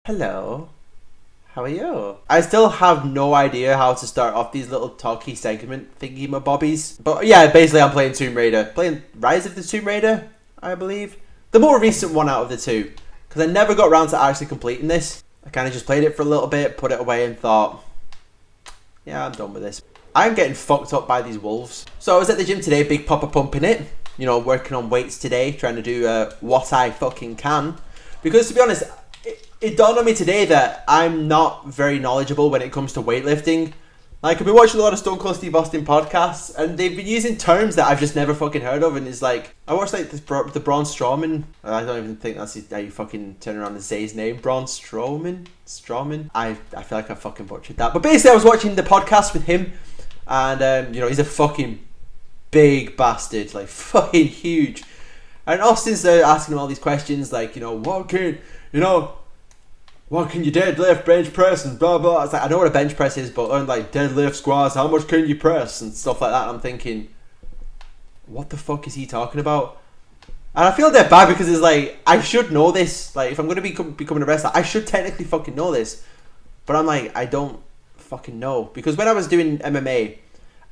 Hello, how are you? I still have no idea how to start off these little talky segment thingy-mabobbies. But yeah, basically I'm playing Tomb Raider. Playing Rise of the Tomb Raider, I believe. The more recent one out of the two. Because I never got around to actually completing this. I kind of just played it for a little bit, put it away and thought, yeah, I'm done with this. I'm getting fucked up by these wolves. So I was at the gym today, big papa pumping it. You know, working on weights today, trying to do what I fucking can. Because to be honest, it dawned on me today that I'm not very knowledgeable when it comes to weightlifting. Like, I've been watching a lot of Stone Cold Steve Austin podcasts, and they've been using terms that I've just never fucking heard of, and it's like, I watched like the Braun Strowman, I don't even think that's how you fucking turn around and say his name, Braun Strowman? I feel like I fucking butchered that, but basically I was watching the podcast with him, and you know, he's a fucking big bastard, like fucking huge, and Austin's there asking him all these questions, like, you know, what can you deadlift, bench press, and blah blah. It's like, I know what a bench press is, but like deadlift, squats, how much can you press and stuff like that. And I'm thinking, what the fuck is he talking about? And I feel that bad because it's like, I should know this. Like, if I'm going to becoming a wrestler, I should technically fucking know this. But I'm like, I don't fucking know. Because when I was doing MMA,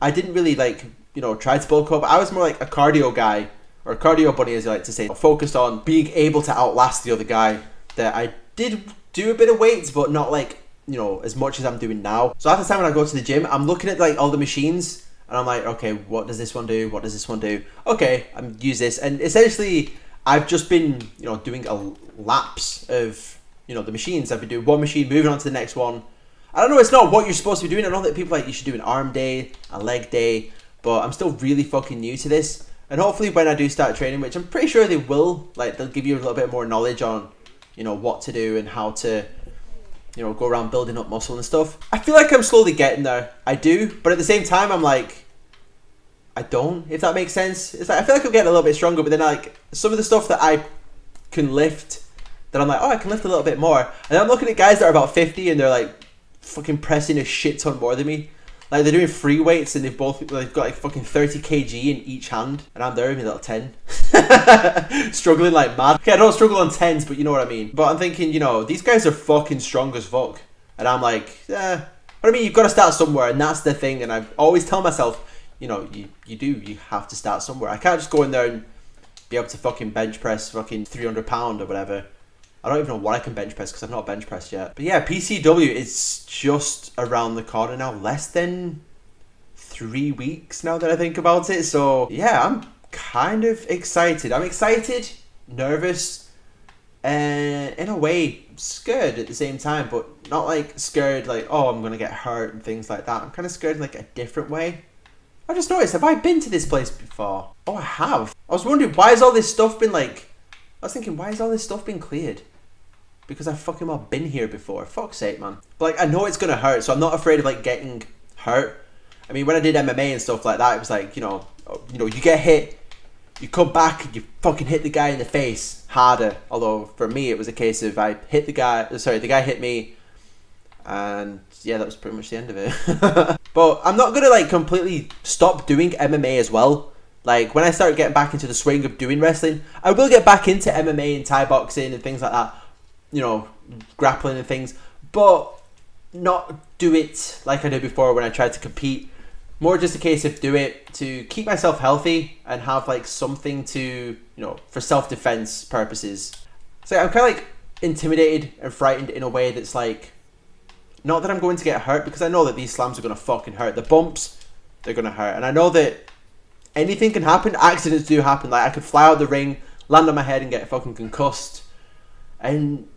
I didn't really like, you know, try to bulk up. I was more like a cardio guy, or a cardio bunny as you like to say, focused on being able to outlast the other guy. That I did do a bit of weights, but not like, you know, as much as I'm doing now. So half the time when I go to the gym, I'm looking at like all the machines and I'm like, okay, what does this one do? What does this one do? Okay, I'm use this. And essentially I've just been, you know, doing a laps of, you know, the machines. I've been doing one machine, moving on to the next one. I don't know, it's not what you're supposed to be doing. I know that people like, you should do an arm day, a leg day, but I'm still really fucking new to this. And hopefully when I do start training, which I'm pretty sure they will, like they'll give you a little bit more knowledge on, you know, what to do and how to, you know, go around building up muscle and stuff. I feel like I'm slowly getting there. I do, but at the same time, I'm like, I don't, if that makes sense. It's like, I feel like I'm getting a little bit stronger, but then like, some of the stuff that I can lift, that I'm like, oh, I can lift a little bit more. And I'm looking at guys that are about 50 and they're like, fucking pressing a shit ton more than me. Like, they're doing free weights and they've got like fucking 30 kg in each hand. And I'm there with my little 10. Struggling like mad. Okay, I don't struggle on 10s, but you know what I mean. But I'm thinking, you know, these guys are fucking strong as fuck. And I'm like, yeah. But I mean, you've got to start somewhere, and that's the thing. And I always tell myself, you know, you have to start somewhere. I can't just go in there and be able to fucking bench press fucking 300 pound or whatever. I don't even know what I can bench press because I've not bench pressed yet. But yeah, PCW is just around the corner now. Less than 3 weeks now that I think about it. So yeah, I'm kind of excited. I'm excited, nervous, and in a way scared at the same time. But not like scared like, oh, I'm going to get hurt and things like that. I'm kind of scared in like a different way. I just noticed, have I been to this place before? Oh, I have. I was wondering, why has all this stuff been like... I was thinking, why has all this stuff been cleared? Because I've fucking well been here before. Fuck's sake, man. But like, I know it's gonna hurt, so I'm not afraid of like getting hurt. I mean, when I did MMA and stuff like that, it was like, you know, you get hit, you come back and you fucking hit the guy in the face harder. Although for me, it was a case of I hit the guy. Sorry, the guy hit me, and yeah, that was pretty much the end of it. But I'm not gonna like completely stop doing MMA as well. Like, when I start getting back into the swing of doing wrestling, I will get back into MMA and Thai boxing and things like that. You know, grappling and things, but not do it like I did before when I tried to compete. More just a case of do it to keep myself healthy and have like something to, you know, for self-defense purposes. So I'm kind of like intimidated and frightened in a way that's like, not that I'm going to get hurt, because I know that these slams are going to fucking hurt. The bumps, they're going to hurt. And I know that anything can happen. Accidents do happen. Like, I could fly out the ring, land on my head and get fucking concussed. And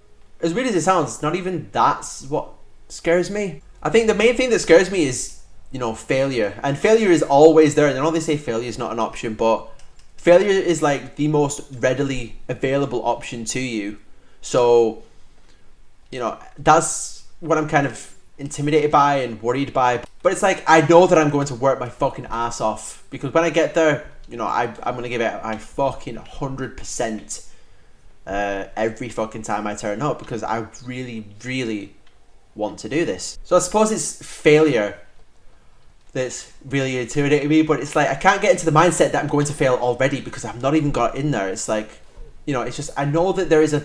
as weird as it sounds, not even that's what scares me. I think the main thing that scares me is, you know, failure. And failure is always there. And I know they say failure is not an option, but failure is like the most readily available option to you. So, you know, that's what I'm kind of intimidated by and worried by. But it's like, I know that I'm going to work my fucking ass off. Because when I get there, you know, I'm going to give it my fucking 100%. Every fucking time I turn up, because I really, really want to do this. So I suppose it's failure that's really intimidating me, but it's like, I can't get into the mindset that I'm going to fail already because I've not even got in there. It's like, you know, it's just, I know that there is a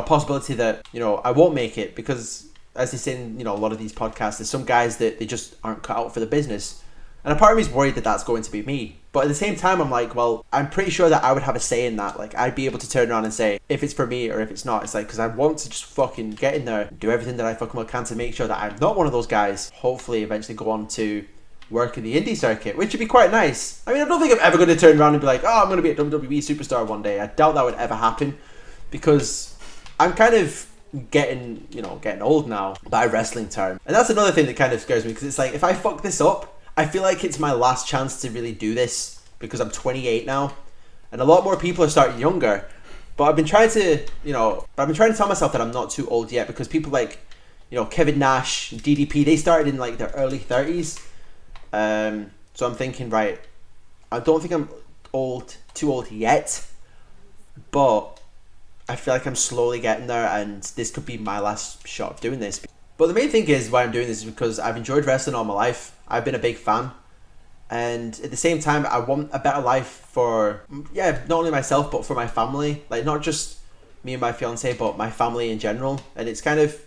possibility that, I won't make it because, as they say in, a lot of these podcasts, there's some guys that they just aren't cut out for the business. And a part of me is worried that that's going to be me. But at the same time, I'm like, well, I'm pretty sure that I would have a say in that. Like, I'd be able to turn around and say if it's for me or if it's not. It's like, because I want to just fucking get in there, do everything that I fucking can to make sure that I'm not one of those guys. Hopefully, eventually go on to work in the indie circuit, which would be quite nice. I mean, I don't think I'm ever going to turn around and be like, oh, I'm going to be a WWE superstar one day. I doubt that would ever happen because I'm kind of getting old now by wrestling term. And that's another thing that kind of scares me because it's like, if I fuck this up, I feel like it's my last chance to really do this because I'm 28 now, and a lot more people are starting younger. But I've been trying to, tell myself that I'm not too old yet because people like, Kevin Nash, DDP, they started in like their early 30s. So I'm thinking, right, I don't think I'm too old yet, but I feel like I'm slowly getting there, and this could be my last shot of doing this. But the main thing is why I'm doing this is because I've enjoyed wrestling all my life. I've been a big fan. And at the same time, I want a better life for, not only myself, but for my family. Like, not just me and my fiance, but my family in general. And it's kind of,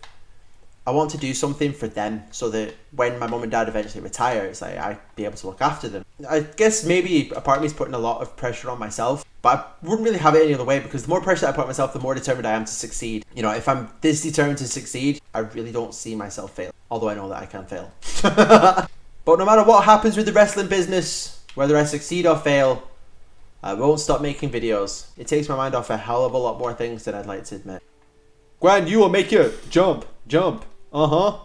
I want to do something for them so that when my mum and dad eventually retire, it's like I'd be able to look after them. I guess maybe a part of me is putting a lot of pressure on myself, but I wouldn't really have it any other way because the more pressure I put on myself, the more determined I am to succeed. If I'm this determined to succeed, I really don't see myself fail. Although I know that I can fail. But no matter what happens with the wrestling business, whether I succeed or fail, I won't stop making videos. It takes my mind off a hell of a lot more things than I'd like to admit. Gwen, you will make you jump. Uh-huh.